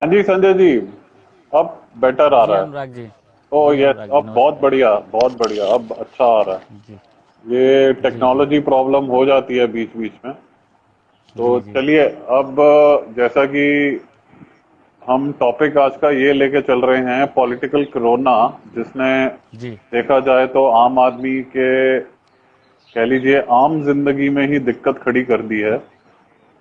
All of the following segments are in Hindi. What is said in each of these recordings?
हाँ जी संजय जी। अब बेटर आ जी रहा है। अनुराग जी। ओ जी यस, अनुराग जी, अब बहुत नमस्कार। बढ़िया बहुत बढ़िया, अब अच्छा आ रहा जी है। ये जी जी टेक्नोलॉजी प्रॉब्लम हो जाती है बीच बीच में। तो जी जी चलिए, अब जैसा कि हम टॉपिक आज का ये लेके चल रहे हैं, पॉलिटिकल कोरोना, जिसने जी देखा जाए तो आम आदमी के, कह लीजिए आम जिंदगी में ही दिक्कत खड़ी कर दी है।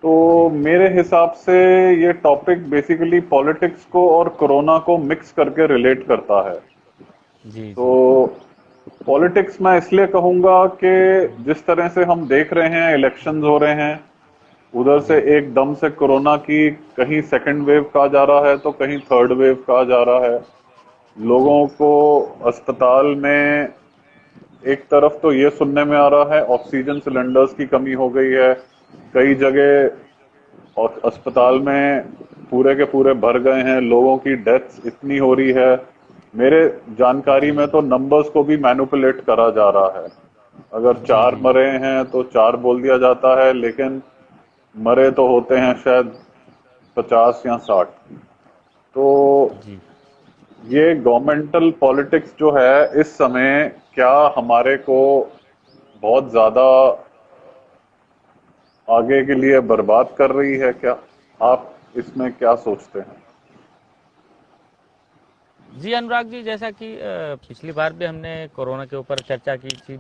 तो जी मेरे हिसाब से ये टॉपिक बेसिकली पॉलिटिक्स को और कोरोना को मिक्स करके रिलेट करता है। जी जी तो पॉलिटिक्स मैं इसलिए कहूंगा कि जिस तरह से हम देख रहे हैं, इलेक्शंस हो रहे हैं, उधर से जी एकदम से कोरोना की कहीं सेकंड वेव कहा जा रहा है तो कहीं थर्ड वेव कहा जा रहा है। जी लोगों को अस्पताल में एक तरफ तो ये सुनने में आ रहा है ऑक्सीजन सिलेंडर्स की कमी हो गई है, कई जगह और अस्पताल में पूरे के पूरे भर गए हैं, लोगों की डेथ्स इतनी हो रही है। मेरे जानकारी जी में तो नंबर्स को भी मैनिपुलेट करा जा रहा है। अगर जी चार जी मरे हैं तो चार बोल दिया जाता है, लेकिन मरे तो होते हैं शायद 50 या 60। तो जी ये गवर्नमेंटल पॉलिटिक्स जो है इस समय, क्या हमारे को बहुत ज्यादा आगे के लिए बर्बाद कर रही है क्या? आप इसमें क्या सोचते हैं? जी अनुराग जी, जैसा कि पिछली बार भी हमने कोरोना के ऊपर चर्चा की थी,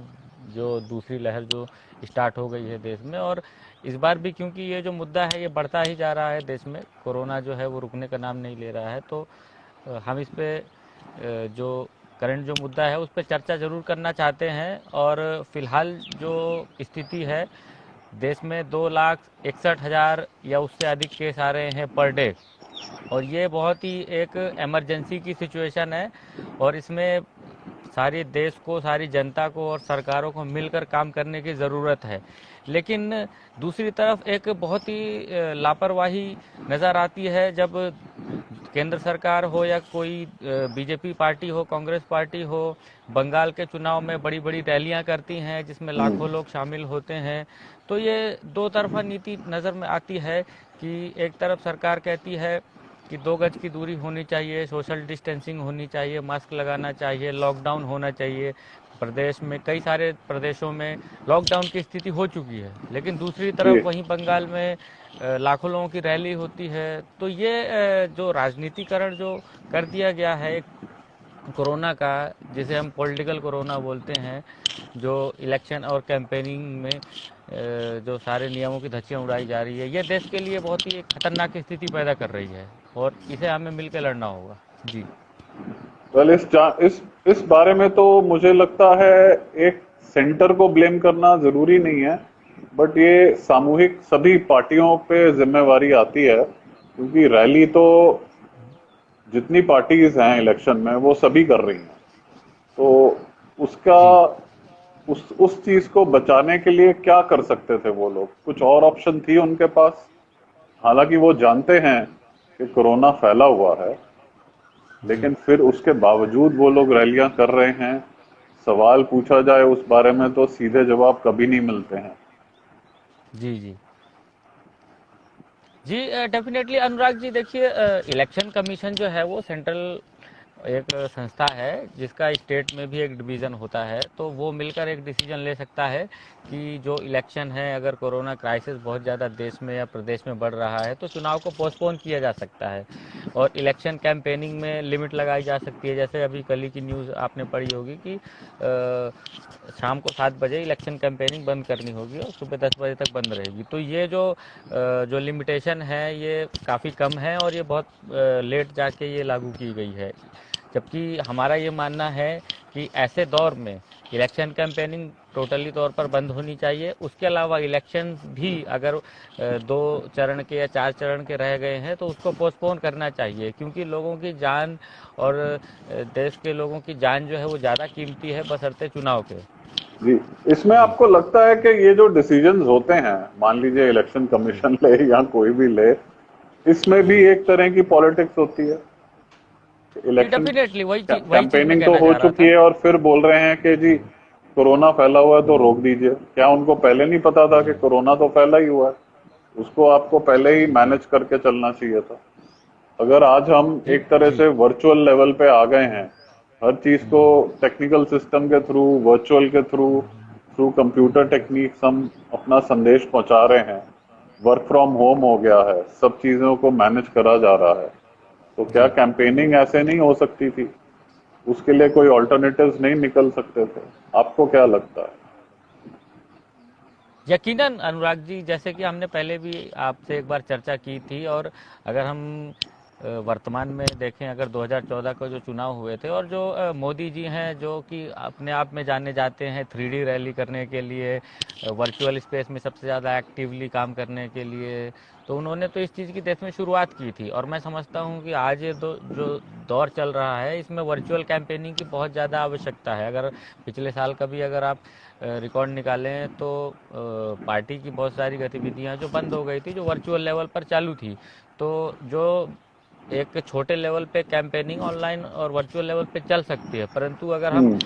जो दूसरी लहर जो स्टार्ट हो गई है देश में। और इस बार भी क्योंकि ये जो मुद्दा है ये बढ़ता ही जा रहा है देश में, कोरोना जो है वो रुकने का नाम नहीं ले रहा है। तो हम इस पे जो करंट जो मुद्दा है उस पर चर्चा ज़रूर करना चाहते हैं। और फिलहाल जो स्थिति है, देश में 2,61,000 या उससे अधिक केस आ रहे हैं पर डे। और ये बहुत ही एक इमरजेंसी की सिचुएशन है। और इसमें सारे देश को, सारी जनता को और सरकारों को मिलकर काम करने की ज़रूरत है। लेकिन दूसरी तरफ एक बहुत ही लापरवाही नज़र आती है, जब केंद्र सरकार हो या कोई बीजेपी पार्टी हो, कांग्रेस पार्टी हो, बंगाल के चुनाव में बड़ी बड़ी रैलियां करती हैं जिसमें लाखों लोग शामिल होते हैं। तो ये दो तरफा नीति नज़र में आती है कि एक तरफ सरकार कहती है कि 2 गज की दूरी होनी चाहिए, सोशल डिस्टेंसिंग होनी चाहिए, मास्क लगाना चाहिए, लॉकडाउन होना चाहिए। प्रदेश में, कई सारे प्रदेशों में लॉकडाउन की स्थिति हो चुकी है, लेकिन दूसरी जी। तरफ वहीं बंगाल में लाखों लोगों की रैली होती है। तो ये जो राजनीतिकरण जो कर दिया गया है एक कोरोना का, जिसे हम पॉलिटिकल कोरोना बोलते हैं, जो इलेक्शन और कैंपेनिंग में जो सारे नियमों की धज्जियां उड़ाई जा रही है, ये देश के लिए बहुत ही एक खतरनाक स्थिति पैदा कर रही है। और इसे हमें मिलकर लड़ना होगा। जी वेल, इस बारे में तो मुझे लगता है एक सेंटर को ब्लेम करना जरूरी नहीं है, बट ये सामूहिक सभी पार्टियों पे जिम्मेवारी आती है, क्योंकि रैली तो जितनी पार्टीज हैं इलेक्शन में वो सभी कर रही हैं। तो उसका, जी उस चीज को बचाने के लिए क्या कर सकते थे वो लोग? कुछ और ऑप्शन थी उनके पास? हालांकि वो जानते हैं कि कोरोना फैला हुआ है, जी लेकिन फिर उसके बावजूद वो लोग रैलियां कर रहे हैं। सवाल पूछा जाए उस बारे में तो सीधे जवाब कभी नहीं मिलते हैं। जी जी जी डेफिनेटली अनुराग जी, देखिए इलेक्शन कमीशन जो है वो सेंट्रल एक संस्था है जिसका स्टेट में भी एक डिवीज़न होता है। तो वो मिलकर एक डिसीजन ले सकता है कि जो इलेक्शन है, अगर कोरोना क्राइसिस बहुत ज़्यादा देश में या प्रदेश में बढ़ रहा है तो चुनाव को पोस्टपोन किया जा सकता है। और इलेक्शन कैंपेनिंग में लिमिट लगाई जा सकती है। जैसे अभी कल ही की न्यूज़ आपने पढ़ी होगी कि शाम को 7 बजे इलेक्शन कैंपेनिंग बंद करनी होगी और सुबह 10 बजे तक बंद रहेगी। तो ये जो लिमिटेशन है ये काफ़ी कम है और ये बहुत लेट जाके ये लागू की गई है। जबकि हमारा ये मानना है कि ऐसे दौर में इलेक्शन कैंपेनिंग टोटली तौर पर बंद होनी चाहिए। उसके अलावा इलेक्शन भी अगर 2 चरण के या 4 चरण के रह गए हैं तो उसको पोस्टपोन करना चाहिए, क्योंकि लोगों की जान और देश के लोगों की जान जो है वो ज़्यादा कीमती है बशर्ते चुनाव के। जी। इसमें जी आपको लगता है कि ये जो डिसीजंस होते हैं, मान लीजिए इलेक्शन जी कमीशन ले या कोई भी ले, इसमें भी जी एक तरह की पॉलिटिक्स होती है? जी इलेक्शन डेफिनेटली वही चीज़ मैं कैंपेनिंग तो कहना हो चाह रहा चुकी था। है और फिर बोल रहे हैं कि जी कोरोना फैला हुआ है तो रोक दीजिए। क्या उनको पहले नहीं पता था कि जी कोरोना तो फैला ही हुआ है? उसको आपको पहले ही मैनेज करके चलना चाहिए था। अगर आज हम एक तरह जी से वर्चुअल लेवल पे आ गए हैं, हर चीज को टेक्निकल सिस्टम के थ्रू, वर्चुअल के थ्रू, थ्रू कंप्यूटर टेक्निक्स हम अपना संदेश पहुंचा रहे हैं। वर्क फ्रॉम होम हो गया है, सब चीजों को मैनेज करा जा रहा है। तो क्या जी। कैंपेनिंग ऐसे नहीं हो सकती थी? उसके लिए कोई ऑल्टरनेटिव्स नहीं निकल सकते थे? आपको क्या लगता है? यकीनन अनुराग जी, जैसे कि हमने पहले भी आपसे एक बार चर्चा की थी, और अगर हम वर्तमान में देखें, अगर 2014 का जो चुनाव हुए थे, और जो मोदी जी हैं जो कि अपने आप में जाने जाते हैं 3D रैली करने के लिए, वर्चुअल स्पेस में सबसे ज़्यादा एक्टिवली काम करने के लिए, तो उन्होंने तो इस चीज़ की देश में शुरुआत की थी। और मैं समझता हूँ कि आज ये जो दौर चल रहा है, इसमें वर्चुअल कैंपेनिंग की बहुत ज़्यादा आवश्यकता है। अगर पिछले साल का भी अगर आप रिकॉर्ड निकालें तो पार्टी की बहुत सारी गतिविधियां जो बंद हो गई थी, जो वर्चुअल लेवल पर चालू थी, तो जो एक छोटे लेवल पे कैंपेनिंग ऑनलाइन और वर्चुअल लेवल पे चल सकती है, परंतु अगर हम हम्म।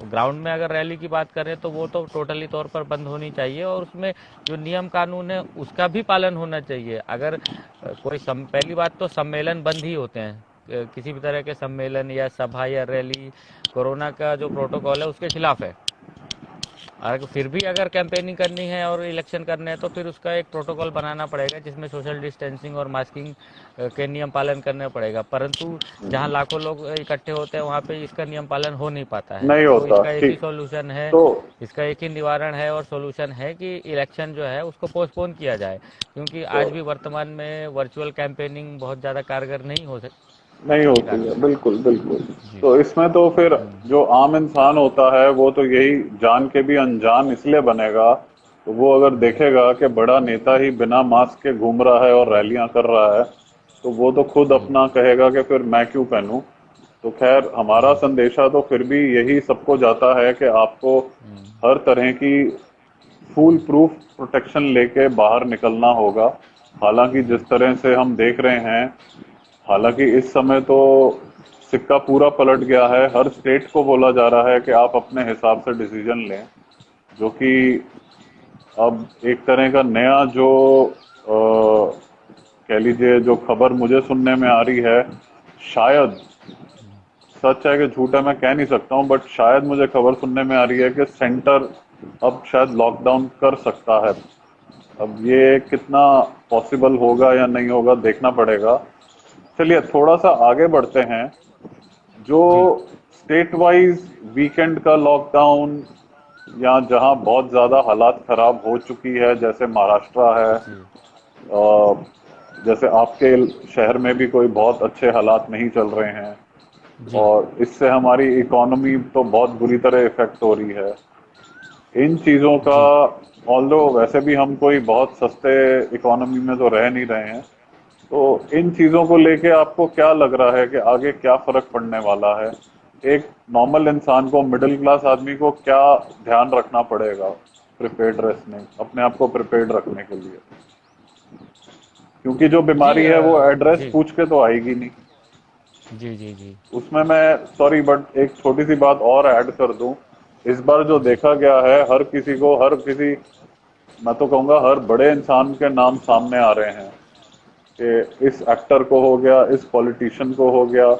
ग्राउंड में अगर रैली की बात करें तो वो तो टोटली तौर पर बंद होनी चाहिए, और उसमें जो नियम कानून है उसका भी पालन होना चाहिए। अगर कोई पहली बात तो सम्मेलन बंद ही होते हैं, किसी भी तरह के सम्मेलन या सभा या रैली कोरोना का जो प्रोटोकॉल है उसके खिलाफ है। अगर फिर भी अगर कैंपेनिंग करनी है और इलेक्शन करने हैं तो फिर उसका एक प्रोटोकॉल बनाना पड़ेगा, जिसमें सोशल डिस्टेंसिंग और मास्किंग के नियम पालन करना पड़ेगा। परंतु जहां लाखों लोग इकट्ठे होते हैं वहां पे इसका नियम पालन हो नहीं पाता है। नहीं तो होता, इसका एक ही ठीक। सॉल्यूशन है, तो इसका एक ही निवारण है और सॉल्यूशन है कि इलेक्शन जो है उसको पोस्टपोन किया जाए, क्योंकि तो आज भी वर्तमान में वर्चुअल कैंपेनिंग बहुत ज़्यादा कारगर नहीं हो नहीं सकती होती है, कारगर। बिल्कुल बिल्कुल। जी। तो इसमें तो फिर जो आम इंसान होता है वो तो यही जान के भी अनजान इसलिए बनेगा। तो वो अगर देखेगा कि बड़ा नेता ही बिना मास्क के घूम रहा है और रैलियां कर रहा है, तो वो तो खुद जी अपना कहेगा कि फिर मैं क्यों पहनूं। तो खैर, हमारा जी। संदेशा तो फिर भी यही सबको जाता है कि आपको हम्म, हर तरह की फुल प्रूफ प्रोटेक्शन लेके बाहर निकलना होगा। हालांकि जी जिस तरह से हम देख रहे हैं, हालांकि इस समय तो सिक्का पूरा पलट गया है। हर स्टेट को बोला जा रहा है कि आप अपने हिसाब से डिसीजन लें, जो कि अब एक तरह का नया जो कह लीजिए, जो खबर मुझे सुनने में आ रही है, शायद सच है कि झूठ है मैं कह नहीं सकता हूं, बट शायद मुझे खबर सुनने में आ रही है कि सेंटर अब शायद लॉकडाउन कर सकता है। अब ये कितना पॉसिबल होगा या नहीं होगा देखना पड़ेगा। चलिए थोड़ा सा आगे बढ़ते हैं। जो जी स्टेट वाइज वीकेंड का लॉकडाउन, या जहां बहुत ज्यादा हालात खराब हो चुकी है, जैसे महाराष्ट्र है, जी जैसे आपके शहर में भी कोई बहुत अच्छे हालात नहीं चल रहे हैं, जी और इससे हमारी इकोनॉमी तो बहुत बुरी तरह इफेक्ट हो रही है। इन चीजों का, जी। ऑल्दो वैसे भी हम कोई बहुत सस्ते इकोनॉमी में तो रह नहीं रहे हैं, तो इन चीजों को लेके आपको क्या लग रहा है कि आगे क्या फर्क पड़ने वाला है? एक नॉर्मल इंसान को, मिडिल क्लास आदमी को क्या ध्यान रखना पड़ेगा प्रिपेयर्ड रहने, अपने आप को प्रिपेयर्ड रखने के लिए? क्योंकि जो जी बीमारी है वो एड्रेस जी पूछ के तो आएगी नहीं। जी जी जी उसमें मैं सॉरी बट एक छोटी सी बात और ऐड कर दूं। इस बार जो जी देखा गया है, हर किसी को, हर किसी, मैं तो कहूंगा हर बड़े इंसान के नाम सामने आ रहे हैं, कि इस एक्टर को हो गया, इस पॉलिटिशियन को हो गया।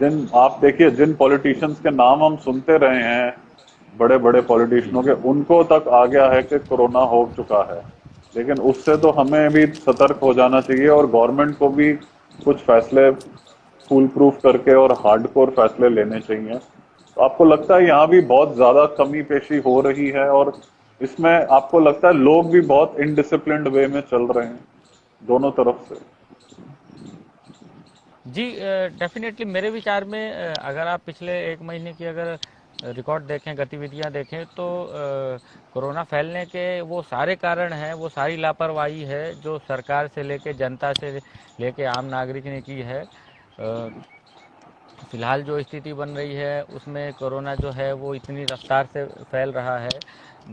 जिन आप देखिए, जिन पॉलिटिशियंस के नाम हम सुनते रहे हैं, बड़े बड़े जी पॉलिटिशियनों के, उनको तक आ गया है कि कोरोना हो चुका है। लेकिन उससे तो हमें भी सतर्क हो जाना चाहिए, और गवर्नमेंट को भी कुछ फैसले फूल प्रूफ करके और हार्डकोर फैसले लेने चाहिए। तो आपको लगता है यहाँ भी बहुत ज्यादा कमी पेशी हो रही है, और इसमें आपको लगता है लोग भी बहुत इनडिसिप्लिन्ड वे में चल रहे हैं दोनों तरफ से? जी। डेफिनेटली मेरे विचार में अगर आप पिछले एक महीने की अगर रिकॉर्ड देखें, गतिविधियां देखें, तो कोरोना फैलने के वो सारे कारण हैं, वो सारी लापरवाही है जो सरकार से लेके, जनता से लेके आम नागरिक ने की है। फिलहाल जो स्थिति बन रही है उसमें कोरोना जो है वो इतनी रफ्तार से फैल रहा है,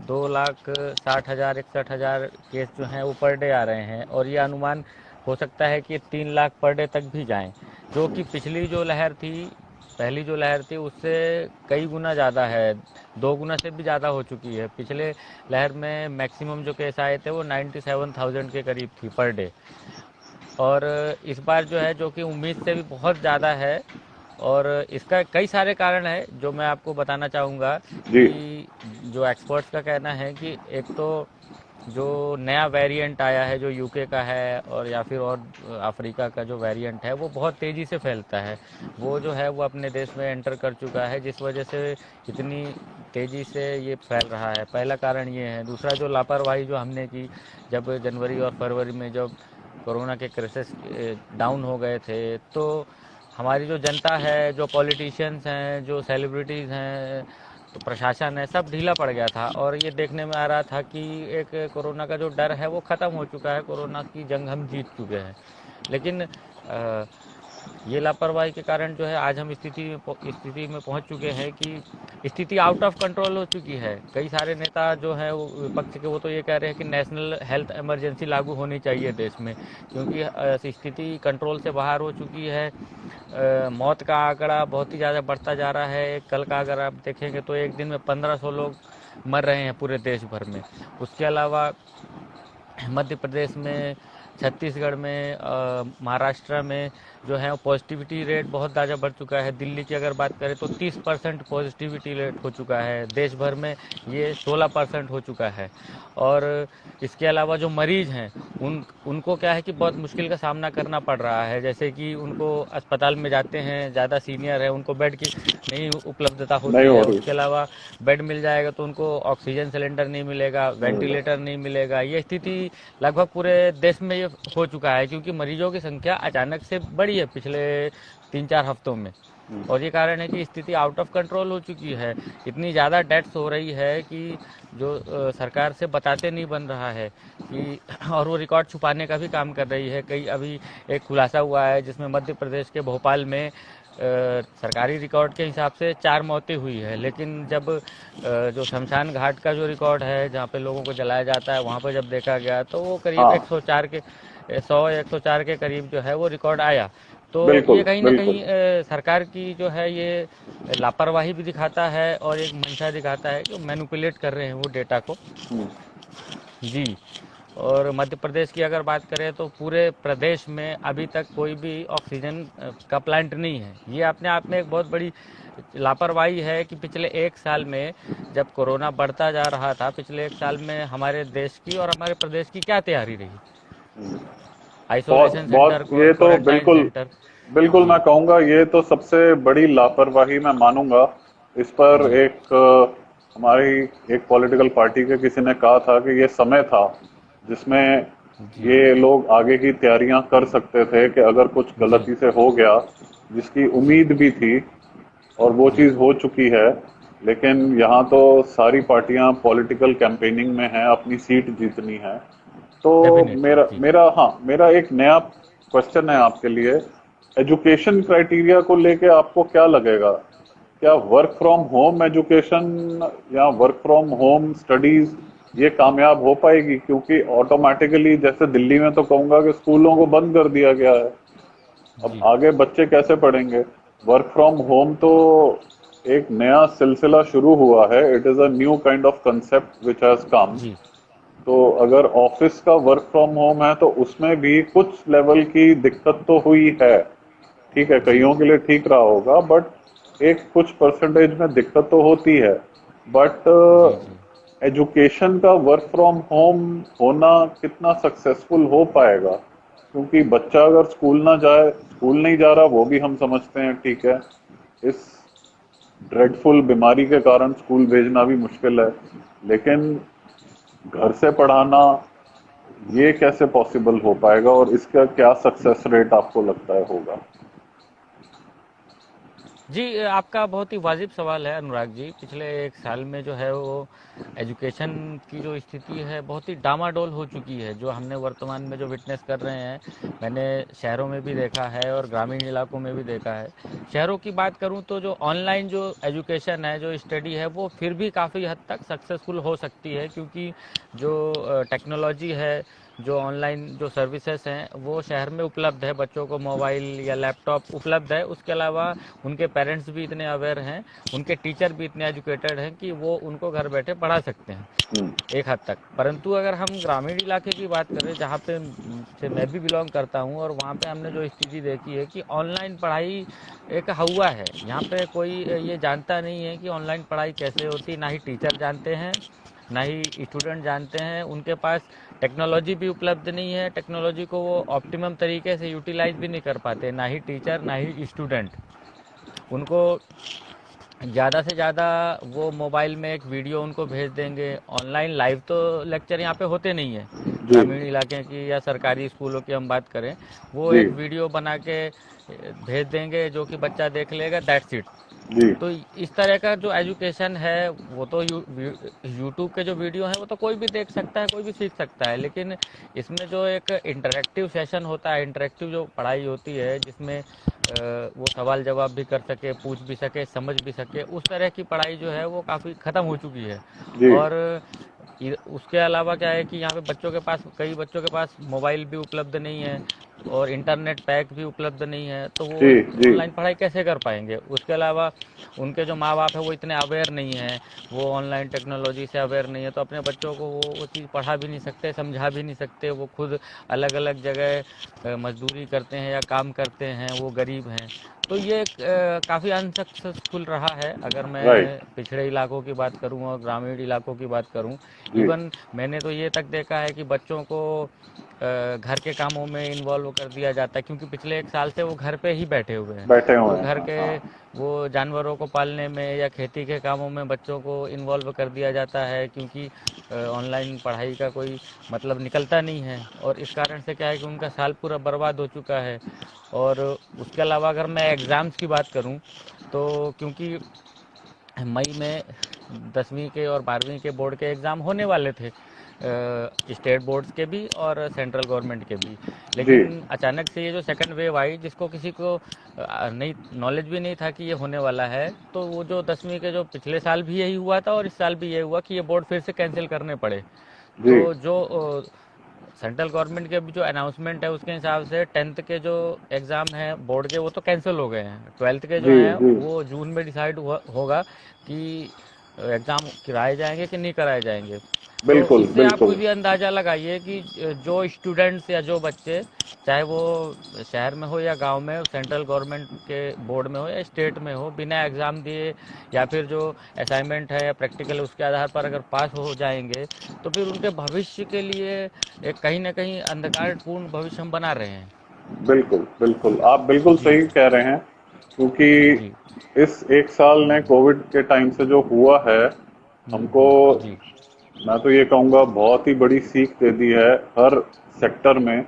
2,60,000 61,000 केस जो हैं वो पर डे आ रहे हैं, और ये अनुमान हो सकता है कि 3 लाख पर डे तक भी जाएं, जो कि पिछली जो लहर थी, पहली जो लहर थी उससे कई गुना ज़्यादा है, 2 गुना से भी ज़्यादा हो चुकी है। पिछले लहर में मैक्सिमम जो केस आए थे वो 97,000 के करीब थी पर डे। और इस बार जो है जो कि उम्मीद से भी बहुत ज़्यादा है। और इसका कई सारे कारण है जो मैं आपको बताना चाहूँगा जी। कि जो एक्सपर्ट्स का कहना है कि एक तो जो नया वेरिएंट आया है जो यूके का है और या फिर और अफ्रीका का जो वेरिएंट है वो बहुत तेज़ी से फैलता है। वो जो है वो अपने देश में एंटर कर चुका है जिस वजह से इतनी तेज़ी से ये फैल रहा है। पहला कारण ये है। दूसरा जो लापरवाही जो हमने की जब जनवरी और फरवरी में जब कोरोना के केसेस डाउन हो गए थे तो हमारी जो जनता है, जो पॉलिटिशियंस हैं, जो सेलिब्रिटीज़ हैं, तो प्रशासन है, सब ढीला पड़ गया था। और ये देखने में आ रहा था कि एक कोरोना का जो डर है वो ख़त्म हो चुका है, कोरोना की जंग हम जीत चुके हैं। लेकिन ये लापरवाही के कारण जो है आज हम स्थिति में पहुंच चुके हैं कि स्थिति आउट ऑफ कंट्रोल हो चुकी है। कई सारे नेता जो हैं वो विपक्ष के वो तो ये कह रहे हैं कि नेशनल हेल्थ इमरजेंसी लागू होनी चाहिए देश में, क्योंकि स्थिति कंट्रोल से बाहर हो चुकी है। मौत का आंकड़ा बहुत ही ज़्यादा बढ़ता जा रहा है। कल का अगर आप देखेंगे तो एक दिन में 1500 लोग मर रहे हैं पूरे देश भर में। उसके अलावा मध्य प्रदेश में, छत्तीसगढ़ में, महाराष्ट्र में जो है पॉजिटिविटी रेट बहुत ज़्यादा बढ़ चुका है। दिल्ली की अगर बात करें तो 30% पॉजिटिविटी रेट हो चुका है। देश भर में ये 16% हो चुका है। और इसके अलावा जो मरीज़ हैं उनको क्या है कि बहुत मुश्किल का सामना करना पड़ रहा है। जैसे कि उनको अस्पताल में जाते हैं, ज़्यादा सीनियर है, उनको बेड की नहीं उपलब्धता नहीं होती हो है। रही। उसके अलावा बेड मिल जाएगा तो उनको ऑक्सीजन सिलेंडर नहीं मिलेगा, नहीं। वेंटिलेटर नहीं मिलेगा। ये स्थिति लगभग पूरे देश में ये हो चुका है क्योंकि मरीजों की संख्या अचानक से बढ़ी है पिछले 3-4 हफ्तों में। और ये कारण है कि स्थिति आउट ऑफ कंट्रोल हो चुकी है। इतनी ज़्यादा डेथ्स हो रही है कि जो सरकार से बताते नहीं बन रहा है कि और वो रिकॉर्ड छुपाने का भी काम कर रही है। कई अभी एक खुलासा हुआ है जिसमें मध्य प्रदेश के भोपाल में सरकारी रिकॉर्ड के हिसाब से 4 मौतें हुई है। लेकिन जब जो शमशान घाट का जो रिकॉर्ड है जहाँ पे लोगों को जलाया जाता है वहाँ पर जब देखा गया तो वो करीब हाँ, 104 के 100-104 के करीब जो है वो रिकॉर्ड आया। तो ये बिल्कुल, कहीं ना बिल्कुल। कहीं सरकार की जो है ये लापरवाही भी दिखाता है और एक मंशा दिखाता है कि मैनिपुलेट कर रहे हैं वो डेटा को। हुँ। जी। और मध्य प्रदेश की अगर बात करें तो पूरे प्रदेश में अभी तक कोई भी ऑक्सीजन का प्लांट नहीं है। ये अपने आप में एक बहुत बड़ी लापरवाही है कि पिछले 1 साल में जब कोरोना बढ़ता जा रहा था, पिछले 1 साल में हमारे देश की और हमारे प्रदेश की क्या तैयारी रही? बहुत आइसोलेशन सेंटर, बहुत ये तो क्वारंटाइन बिल्कुल, सेंटर। बिल्कुल जी। मैं कहूँगा ये तो सबसे बड़ी लापरवाही मैं मानूँगा। इस पर जी। एक हमारी एक पॉलिटिकल पार्टी के किसी ने कहा था कि ये समय था जिसमें जी। ये लोग आगे की तैयारियां कर सकते थे कि अगर कुछ जी। गलती से हो गया, जिसकी उम्मीद भी थी और वो जी। चीज़ हो चुकी है। लेकिन यहाँ तो सारी पार्टियां पॉलिटिकल कैंपेनिंग में हैं, अपनी सीट जीतनी है। तो डेफिनेटली। मेरा जी। मेरा हाँ, मेरा एक नया क्वेश्चन है आपके लिए। एजुकेशन क्राइटेरिया को लेके आपको क्या लगेगा? क्या वर्क फ्रॉम होम एजुकेशन या वर्क फ्रॉम होम स्टडीज ये कामयाब हो पाएगी? क्योंकि ऑटोमेटिकली जैसे दिल्ली में तो कहूंगा कि स्कूलों को बंद कर दिया गया है। अब जी। आगे बच्चे कैसे पढ़ेंगे? वर्क फ्रॉम होम तो एक नया सिलसिला शुरू हुआ है। It is a new kind of concept which has come. जी। तो अगर ऑफिस का वर्क फ्रॉम होम है तो उसमें भी कुछ लेवल की दिक्कत तो हुई है। ठीक है, जी। कईयों के लिए ठीक रहा होगा, बट एक कुछ परसेंटेज में दिक्कत तो होती है। बट जी। जी। एजुकेशन का वर्क फ्रॉम होम होना कितना सक्सेसफुल हो पाएगा? क्योंकि बच्चा अगर स्कूल ना जाए, स्कूल नहीं जा रहा वो भी हम समझते हैं, ठीक है। इस ड्रेडफुल बीमारी के कारण स्कूल भेजना भी मुश्किल है। लेकिन घर से पढ़ाना ये कैसे पॉसिबल हो पाएगा और इसका क्या सक्सेस रेट आपको लगता है होगा? जी, आपका बहुत ही वाजिब सवाल है अनुराग जी। पिछले 1 साल में जो है वो एजुकेशन की जो स्थिति है बहुत ही डामाडोल हो चुकी है। जो हमने वर्तमान में जो विटनेस कर रहे हैं, मैंने शहरों में भी देखा है और ग्रामीण इलाकों में भी देखा है। शहरों की बात करूं तो जो ऑनलाइन जो एजुकेशन है, जो स्टडी है, वो फिर भी काफ़ी हद तक सक्सेसफुल हो सकती है क्योंकि जो टेक्नोलॉजी है, जो ऑनलाइन जो सर्विसेज हैं वो शहर में उपलब्ध है, बच्चों को मोबाइल या लैपटॉप उपलब्ध है। उसके अलावा उनके पेरेंट्स भी इतने अवेयर हैं, उनके टीचर भी इतने एजुकेटेड हैं कि वो उनको घर बैठे पढ़ा सकते हैं एक हद तक। परंतु अगर हम ग्रामीण इलाके की बात करें, जहाँ पे से मैं भी बिलोंग करता हूँ, और वहाँ पे हमने जो स्थिति देखी है कि ऑनलाइन पढ़ाई एक हुआ है। यहाँ पे कोई ये जानता नहीं है कि ऑनलाइन पढ़ाई कैसे होती, ना ही टीचर जानते हैं, ना ही स्टूडेंट जानते हैं। उनके पास टेक्नोलॉजी भी उपलब्ध नहीं है, टेक्नोलॉजी को वो ऑप्टिमम तरीके से यूटिलाइज भी नहीं कर पाते, ना ही टीचर ना ही स्टूडेंट। उनको ज़्यादा से ज़्यादा वो मोबाइल में एक वीडियो उनको भेज देंगे। ऑनलाइन लाइव तो लेक्चर यहाँ पे होते नहीं है। जी ग्रामीण इलाके की या सरकारी स्कूलों की हम बात करें, वो जी एक वीडियो बना के भेज देंगे जो कि बच्चा देख लेगा, दैट्स इट। जी तो इस तरह का जो एजुकेशन है वो तो यूट्यूब के जो वीडियो हैं वो तो कोई भी देख सकता है, कोई भी सीख सकता है। लेकिन इसमें जो एक इंटरेक्टिव सेशन होता है, इंटरेक्टिव जो पढ़ाई होती है, जिसमें वो सवाल जवाब भी कर सके, पूछ भी सके, समझ भी सके, उस तरह की पढ़ाई जो है वो काफ़ी ख़त्म हो चुकी है। जी और उसके अलावा क्या है कि यहाँ पे बच्चों के पास, कई बच्चों के पास मोबाइल भी उपलब्ध नहीं है और इंटरनेट पैक भी उपलब्ध नहीं है, तो वो जी जी ऑनलाइन पढ़ाई कैसे कर पाएंगे। उसके अलावा उनके जो माँ बाप है वो इतने अवेयर नहीं हैं, वो ऑनलाइन टेक्नोलॉजी से अवेयर नहीं है, तो अपने बच्चों को वो चीज़ पढ़ा भी नहीं सकते, समझा भी नहीं सकते। वो खुद अलग अलग जगह मजदूरी करते हैं या काम करते हैं, वो गरीब हैं। तो ये काफ़ी अनसक्सेसफुल रहा है। अगर मैं राइट पिछड़े इलाकों की बात करूं और ग्रामीण इलाकों की बात करूं, जी इवन मैंने तो ये तक देखा है कि बच्चों को घर के कामों में इन्वॉल्व कर दिया जाता है, क्योंकि पिछले 1 साल से वो घर पे ही बैठे हुए हैं। बैठे तो हुए हैं घर हाँ के हाँ वो जानवरों को पालने में या खेती के कामों में बच्चों को इन्वॉल्व कर दिया जाता है, क्योंकि ऑनलाइन पढ़ाई का कोई मतलब निकलता नहीं है। और इस कारण से क्या है कि उनका साल पूरा बर्बाद हो चुका है। और उसके अलावा अगर मैं एग्ज़ाम्स की बात करूं, तो क्योंकि मई में 10वीं के और 12वीं के बोर्ड के एग्ज़ाम होने वाले थे, स्टेट बोर्ड्स के भी और सेंट्रल गवर्नमेंट के भी। जी लेकिन अचानक से ये जो सेकंड वेव आई, जिसको किसी को नहीं, नॉलेज भी नहीं था कि ये होने वाला है, तो वो जो 10वीं के, जो पिछले साल भी यही हुआ था और इस साल भी ये हुआ कि ये बोर्ड फिर से कैंसिल करने पड़े। जी तो जो सेंट्रल गवर्नमेंट के भी जो अनाउंसमेंट है उसके हिसाब से 10th के जो एग्ज़ाम हैं बोर्ड के, वो तो कैंसिल हो गए हैं। 12th के जो जी हैं जी वो जून में डिसाइड होगा कि एग्ज़ाम कराए जाएंगे कि नहीं कराए जाएंगे। तो बिल्कुल इससे आप बिल्कुल खुद ही अंदाज़ा लगाइए कि जो स्टूडेंट्स या जो बच्चे, चाहे वो शहर में हो या गांव में, सेंट्रल गवर्नमेंट के बोर्ड में हो या स्टेट में हो, बिना एग्ज़ाम दिए या फिर जो असाइनमेंट है या प्रैक्टिकल उसके आधार पर अगर पास हो जाएंगे, तो फिर उनके भविष्य के लिए एक कहीं ना कहीं अंधकारपूर्ण भविष्य हम बना रहे हैं। बिल्कुल बिल्कुल आप बिल्कुल जी। सही कह रहे हैं क्योंकि जी। इस 1 साल ने कोविड के टाइम से जो हुआ है हमको, जी। मैं तो ये कहूँगा बहुत ही बड़ी सीख दे दी है हर सेक्टर में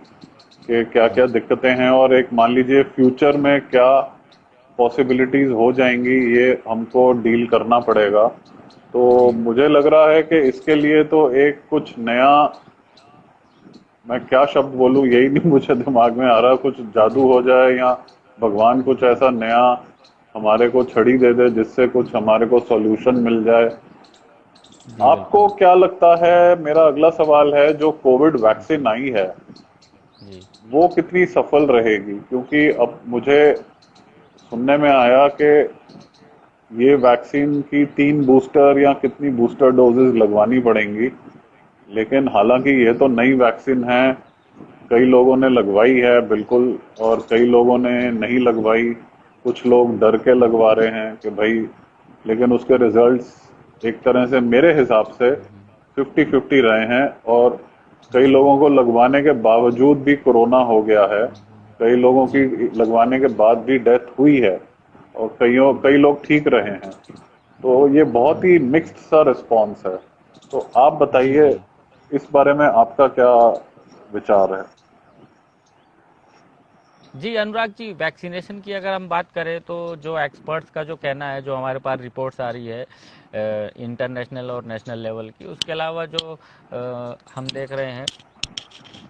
कि क्या क्या जी। दिक्कतें हैं और एक मान लीजिए फ्यूचर में क्या पॉसिबिलिटीज हो जाएंगी, ये हमको डील करना पड़ेगा। तो जी। मुझे लग रहा है कि इसके लिए तो एक कुछ नया, मैं क्या शब्द बोलूं यही नहीं मुझे दिमाग में आ रहा, कुछ जादू जी। हो जाए या भगवान कुछ ऐसा नया हमारे को छड़ी दे दे जिससे कुछ हमारे को सॉल्यूशन मिल जाए। जी बिल्कुल। आपको क्या लगता है, मेरा अगला सवाल है, जो कोविड वैक्सीन आई है जी। वो कितनी सफल रहेगी, क्योंकि अब मुझे सुनने में आया कि ये वैक्सीन की 3 बूस्टर या कितनी बूस्टर डोजेस लगवानी पड़ेंगी। लेकिन हालांकि ये तो नई वैक्सीन है, कई लोगों ने लगवाई है बिल्कुल और कई लोगों ने नहीं लगवाई, कुछ लोग डर के लगवा रहे हैं कि भाई, लेकिन उसके रिजल्ट्स एक तरह से मेरे हिसाब से 50-50 रहे हैं। और कई जी। लोगों को लगवाने के बावजूद भी कोरोना हो गया है, कई लोगों की जी। लगवाने के बाद भी डेथ हुई है और कई लोग ठीक रहे हैं। तो ये बहुत ही मिक्स्ड सा रिस्पॉन्स है। तो आप जी। बताइए जी। इस बारे में आपका क्या विचार है। जी अनुराग जी, वैक्सीनेशन की अगर हम बात करें, तो जो एक्सपर्ट्स का जो कहना है, जो हमारे पास रिपोर्ट्स आ रही है इंटरनेशनल और नेशनल लेवल की, उसके अलावा जो हम देख रहे हैं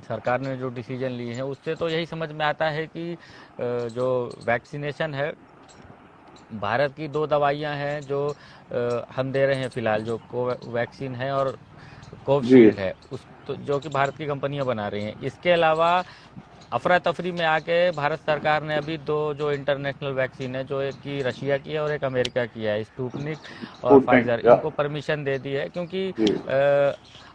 सरकार ने जो डिसीजन लिए हैं, उससे तो यही समझ में आता है कि जो वैक्सीनेशन है, भारत की 2 दवाइयां हैं जो हम दे रहे हैं फ़िलहाल, जो कोवैक्सीन है और कोविशील्ड है उस तो जो कि भारत की कंपनियां बना रही हैं। इसके अलावा अफरा तफरी में आके भारत सरकार ने अभी दो जो इंटरनेशनल वैक्सीन है, जो एक की रशिया की है और एक अमेरिका की है, स्पुतनिक और स्पुतनिक फाइजर, या इनको परमिशन दे दी है क्योंकि जी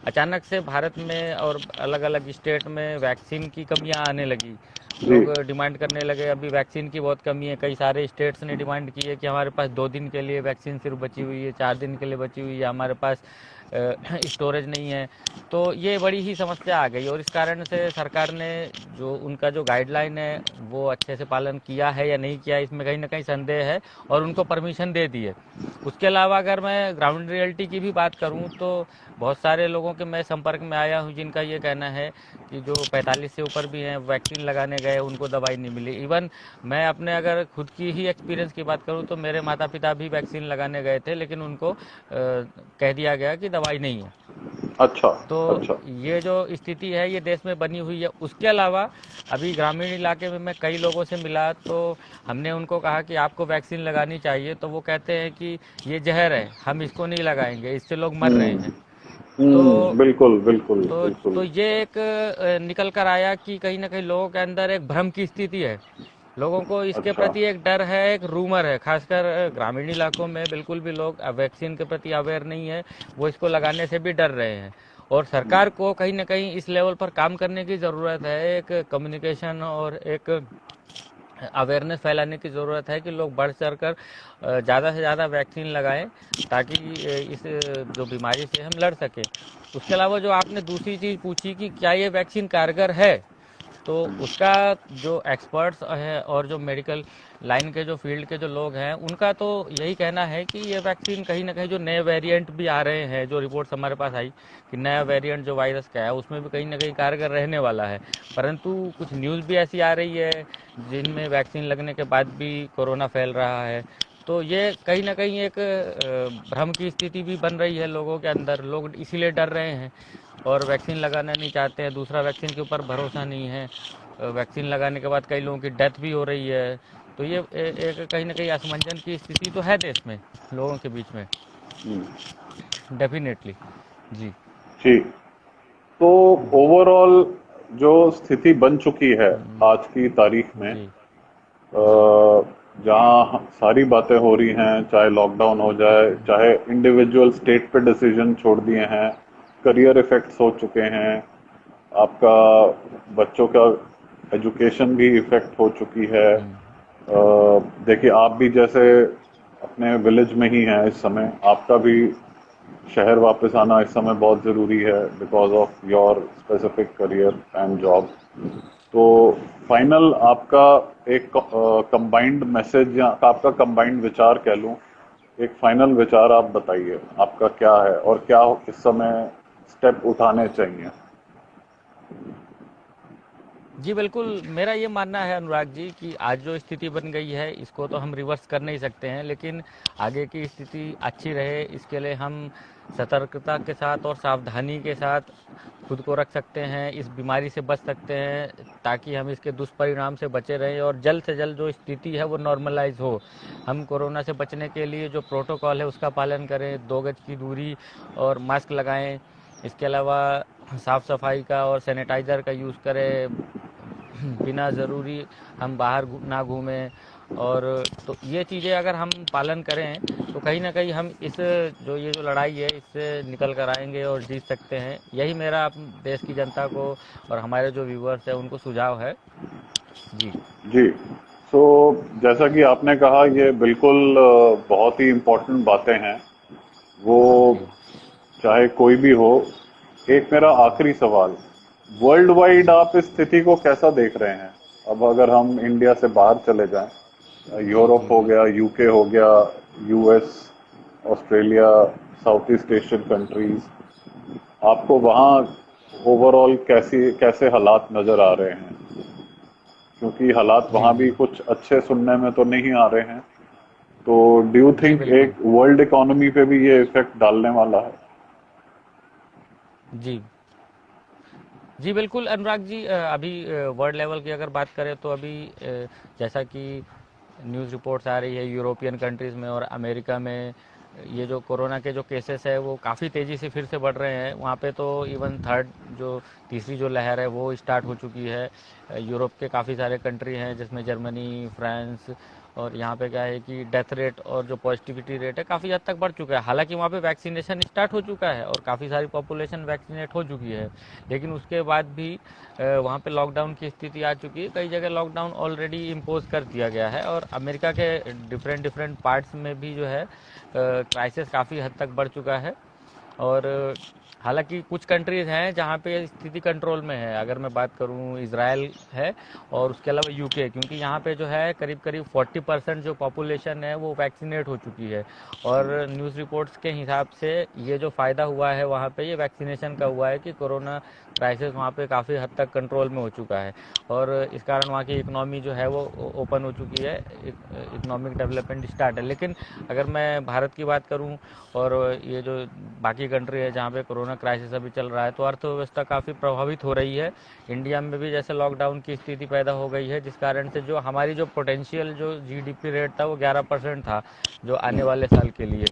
अचानक से भारत में और अलग अलग स्टेट में वैक्सीन की कमियां आने लगी। जी लोग डिमांड करने लगे अभी वैक्सीन की बहुत कमी है। कई सारे स्टेट्स ने डिमांड की है कि हमारे पास 2 दिन के लिए वैक्सीन सिर्फ बची हुई है, 4 दिन के लिए बची हुई है, हमारे पास स्टोरेज नहीं है। तो ये बड़ी ही समस्या आ गई और इस कारण से सरकार ने जो उनका जो गाइडलाइन है वो अच्छे से पालन किया है या नहीं किया, इसमें कहीं ना कहीं संदेह है और उनको परमिशन दे दी है। उसके अलावा अगर मैं ग्राउंड रियलिटी की भी बात करूं तो बहुत सारे लोगों के मैं संपर्क में आया हूं जिनका ये कहना है कि जो 45 से ऊपर भी हैं वैक्सीन लगाने गए उनको दवाई नहीं मिली। इवन मैं अपने अगर खुद की ही एक्सपीरियंस की बात करूं तो मेरे माता पिता भी वैक्सीन लगाने गए थे लेकिन उनको कह दिया गया कि दवाई नहीं है। अच्छा तो अच्छा ये जो स्थिति है ये देश में बनी हुई है। उसके अलावा अभी ग्रामीण इलाके में मैं कई लोगों से मिला तो हमने उनको कहा कि आपको वैक्सीन लगानी चाहिए, तो वो कहते हैं कि ये जहर है, हम इसको नहीं लगाएंगे, इससे लोग मर रहे हैं। तो बिल्कुल बिल्कुल तो बिल्कुल तो ये एक निकल कर आया कि कहीं ना कहीं लोगों के अंदर एक भ्रम की स्थिति है। लोगों को इसके अच्छा प्रति एक डर है, एक रूमर है, खासकर ग्रामीण इलाकों में बिल्कुल भी लोग वैक्सीन के प्रति अवेयर नहीं है, वो इसको लगाने से भी डर रहे हैं। और सरकार को कहीं ना कहीं इस लेवल पर काम करने की ज़रूरत है, एक कम्युनिकेशन और एक अवेयरनेस फैलाने की ज़रूरत है कि लोग बढ़ चढ़ कर ज़्यादा से ज़्यादा वैक्सीन लगाएं ताकि इस जो बीमारी से हम लड़ सकें। उसके अलावा जो आपने दूसरी चीज़ पूछी कि क्या ये वैक्सीन कारगर है, तो उसका जो एक्सपर्ट्स है और जो मेडिकल लाइन के जो फील्ड के जो लोग हैं उनका तो यही कहना है कि ये वैक्सीन कहीं ना कहीं जो नए वेरिएंट भी आ रहे हैं, जो रिपोर्ट्स हमारे पास आई कि नया वेरिएंट जो वायरस का है उसमें भी कहीं ना कहीं कारगर रहने वाला है। परंतु कुछ न्यूज़ भी ऐसी आ रही है जिनमें वैक्सीन लगने के बाद भी कोरोना फैल रहा है। तो ये कहीं ना कहीं एक भ्रम की स्थिति भी बन रही है लोगों के अंदर, लोग इसीलिए डर रहे हैं और वैक्सीन लगाना नहीं चाहते हैं। दूसरा, वैक्सीन के ऊपर भरोसा नहीं है, वैक्सीन लगाने के बाद कई लोगों की डेथ भी हो रही है। तो ये एक कहीं ना कहीं असमंजन की स्थिति तो है देश में लोगों के बीच में, डेफिनेटली। जी ठीक। तो ओवरऑल जो स्थिति बन चुकी है आज की तारीख में, जी जहां सारी बातें हो रही हैं, चाहे लॉकडाउन हो जाए, चाहे इंडिविजुअल स्टेट पे डिसीजन छोड़ दिए हैं, करियर इफेक्ट्स हो चुके हैं, आपका बच्चों का एजुकेशन भी इफेक्ट हो चुकी है। देखिए आप भी जैसे अपने विलेज में ही हैं इस समय, आपका भी शहर वापस आना इस समय बहुत जरूरी है because of your specific career and job. तो फाइनल आपका एक कंबाइंड मैसेज या आपका कंबाइंड विचार कह लूं, एक फाइनल विचार आप बताइए आपका क्या है और क्या इस समय स्टेप उठाने चाहिए। जी बिल्कुल, मेरा ये मानना है अनुराग जी कि आज जो स्थिति बन गई है इसको तो हम रिवर्स कर नहीं सकते हैं, लेकिन आगे की स्थिति अच्छी रहे इसके लिए हम सतर्कता के साथ और सावधानी के साथ खुद को रख सकते हैं, इस बीमारी से बच सकते हैं ताकि हम इसके दुष्परिणाम से बचे रहें और जल्द से जल्द जो स्थिति है वो नॉर्मलाइज हो। हम कोरोना से बचने के लिए जो प्रोटोकॉल है उसका पालन करें, 2 गज की दूरी और मास्क लगाएं। इसके अलावा साफ़ सफाई का और सैनिटाइज़र का यूज़ करें, बिना ज़रूरी हम बाहर ना घूमें। और तो ये चीज़ें अगर हम पालन करें तो कहीं ना कहीं हम इस जो ये जो लड़ाई है इससे निकल कर आएंगे और जीत सकते हैं। यही मेरा देश की जनता को और हमारे जो व्यूअर्स हैं उनको सुझाव है। जी जी। सो जैसा कि आपने कहा, ये बिल्कुल बहुत ही इम्पोर्टेंट बातें हैं, वो जी चाहे कोई भी हो। एक मेरा आखिरी सवाल, वर्ल्ड वाइड आप इस स्थिति को कैसा देख रहे हैं? अब अगर हम इंडिया से बाहर चले जाएं, जी यूरोप जी हो जी गया, यूके हो गया, US, Australia, south east Asian countries, आपको वहाँ ओवरऑल कैसे हालात नजर आ रहे हैं? क्योंकि हालात जी वहाँ भी जी कुछ अच्छे सुनने में तो नहीं आ रहे हैं। तो डू यू जी थिंक बिल्कुल। एक वर्ल्ड इकोनॉमी पे भी ये इफेक्ट डालने वाला है? जी जी बिल्कुल अनुराग जी, अभी वर्ल्ड लेवल की अगर बात करें तो अभी जैसा कि न्यूज़ रिपोर्ट्स आ रही है यूरोपियन कंट्रीज़ में और अमेरिका में ये जो कोरोना के जो केसेस है वो काफ़ी तेज़ी से फिर से बढ़ रहे हैं। वहाँ पे तो इवन तीसरी जो लहर है वो स्टार्ट हो चुकी है। यूरोप के काफ़ी सारे कंट्री हैं जिसमें जर्मनी, फ्रांस, और यहाँ पे क्या है कि डेथ रेट और जो पॉजिटिविटी रेट है काफ़ी हद तक बढ़ चुका है। हालांकि वहाँ पे वैक्सीनेशन स्टार्ट हो चुका है और काफ़ी सारी पॉपुलेशन वैक्सीनेट हो चुकी है, लेकिन उसके बाद भी वहाँ पे लॉकडाउन की स्थिति आ चुकी है। कई जगह लॉकडाउन ऑलरेडी इम्पोज कर दिया गया है और अमेरिका के डिफरेंट पार्ट्स में भी जो है क्राइसिस काफ़ी हद तक बढ़ चुका है। और हालांकि कुछ कंट्रीज़ हैं जहाँ पे स्थिति कंट्रोल में है। अगर मैं बात करूँ, इज़राइल है और उसके अलावा यूके, क्योंकि यहाँ पे जो है करीब करीब 40% जो पॉपुलेशन है वो वैक्सीनेट हो चुकी है। और न्यूज़ रिपोर्ट्स के हिसाब से ये जो फ़ायदा हुआ है वहाँ पे ये वैक्सीनेशन का हुआ है कि कोरोना क्राइसिस वहाँ पे काफ़ी हद तक कंट्रोल में हो चुका है और इस कारण वहाँ की इकनॉमी जो है वो ओपन हो चुकी है, इकनॉमिक डेवलपमेंट स्टार्ट है। लेकिन अगर मैं भारत की बात करूँ और ये जो बाकी कंट्री है जहाँ पे कोरोना क्राइसिस अभी चल रहा है, तो अर्थव्यवस्था काफ़ी प्रभावित हो रही है। इंडिया में भी जैसे लॉकडाउन की स्थिति पैदा हो गई है, जिस कारण से जो हमारी जो पोटेंशियल जो जीडीपी रेट था वो 11% था जो आने वाले साल के लिए,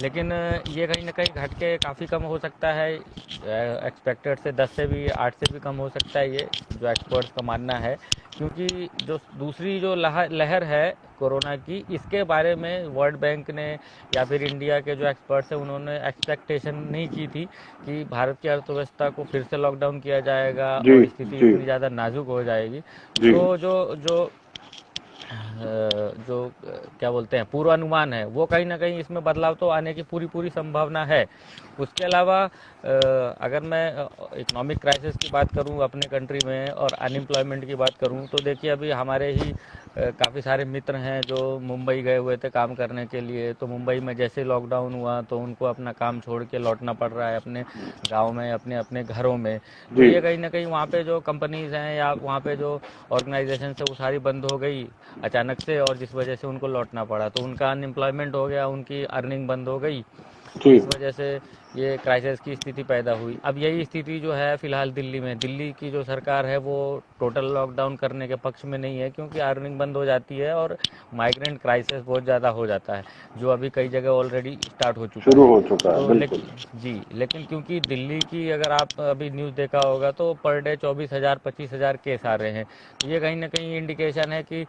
लेकिन ये कहीं ना कहीं घट के काफ़ी कम हो सकता है। एक्सपेक्टेड से 10 से भी 8 से भी कम हो सकता है, ये जो एक्सपर्ट्स का मानना है। क्योंकि जो दूसरी जो लहर है कोरोना की, इसके बारे में वर्ल्ड बैंक ने या फिर इंडिया के जो एक्सपर्ट्स हैं उन्होंने एक्सपेक्टेशन नहीं की थी कि भारत की अर्थव्यवस्था को फिर से लॉकडाउन किया जाएगा जी और स्थिति जी इतनी ज़्यादा नाजुक हो जाएगी। जी तो जो क्या बोलते हैं पूर्वानुमान है, वो कहीं ना कहीं इसमें बदलाव तो आने की पूरी संभावना है। उसके अलावा अगर मैं इकोनॉमिक क्राइसिस की बात करूं अपने कंट्री में और अनएम्प्लॉयमेंट की बात करूं, तो देखिए अभी हमारे ही काफ़ी सारे मित्र हैं जो मुंबई गए हुए थे काम करने के लिए। तो मुंबई में जैसे लॉकडाउन हुआ तो उनको अपना काम छोड़ के लौटना पड़ रहा है अपने गांव में, अपने अपने घरों में। तो जी ये कहीं ना कहीं वहाँ पे जो कंपनीज हैं या वहाँ पे जो ऑर्गेनाइजेशन है वो सारी बंद हो गई अचानक से, और जिस वजह से उनको लौटना पड़ा, तो उनका अनएम्प्लॉयमेंट हो गया, उनकी अर्निंग बंद हो गई। जी इस वजह से ये क्राइसिस की स्थिति पैदा हुई। अब यही स्थिति जो है फिलहाल दिल्ली में, दिल्ली की जो सरकार है वो टोटल लॉकडाउन करने के पक्ष में नहीं है, क्योंकि अर्निंग बंद हो जाती है और माइग्रेंट क्राइसिस बहुत ज़्यादा हो जाता है, जो अभी कई जगह ऑलरेडी स्टार्ट हो चुका शुरू है। हो चुका है, तो बिल्कुल। लेकिन क्योंकि दिल्ली की अगर आप अभी न्यूज़ देखा होगा तो पर डे 24,000 25,000 केस आ रहे हैं। ये कहीं ना कहीं इंडिकेशन है कि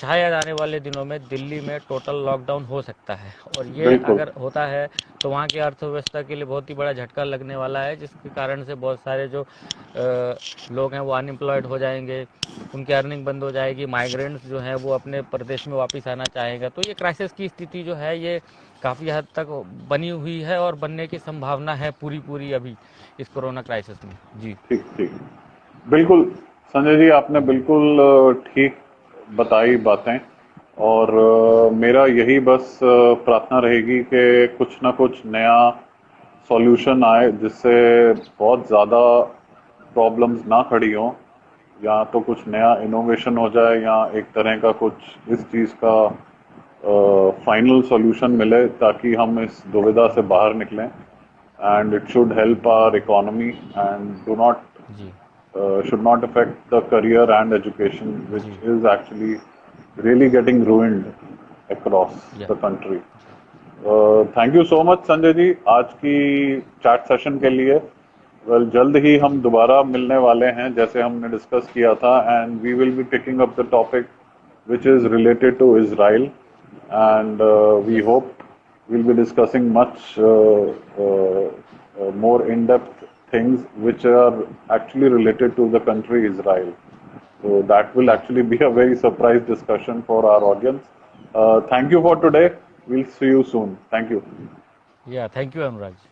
शायद आने वाले दिनों में दिल्ली में टोटल लॉकडाउन हो सकता है, और ये बिल्कुल अगर होता है तो वहाँ की अर्थव्यवस्था के लिए बहुत ही बड़ा झटका लगने वाला है, जिसके कारण से बहुत सारे जो लोग हैं वो अनएम्प्लॉयड हो जाएंगे, उनकी अर्निंग बंद हो जाएगी, माइग्रेंट्स जो हैं वो अपने प्रदेश में वापस आना चाहेगा। तो ये क्राइसिस की स्थिति जो है ये काफ़ी हद तक बनी हुई है और बनने की संभावना है पूरी अभी इस कोरोना क्राइसिस में। जी ठीक ठीक, बिल्कुल संजय जी, आपने बिल्कुल ठीक बताई बातें। और मेरा यही बस प्रार्थना रहेगी कि कुछ ना कुछ नया सॉल्यूशन आए जिससे बहुत ज़्यादा प्रॉब्लम्स ना खड़ी हों, या तो कुछ नया इनोवेशन हो जाए या एक तरह का कुछ इस चीज़ का फाइनल सॉल्यूशन मिले, ताकि हम इस दुविधा से बाहर निकलें। And it should help our economy and जी should not affect the career and education, which जी is actually really getting ruined across या the country. Thank you so much Sanjay ji आज की चैट सेशन के लिए। जल्द ही हम दोबारा मिलने वाले हैं जैसे हमने डिस्कस किया था, and we will be picking up the topic which is related to Israel, and we yes hope we'll be discussing much more in-depth things which are actually related to the country Israel. So that will या actually be a very surprise discussion for our audience. Thank you for today. We'll see you soon. Thank you. Thank you Anurag.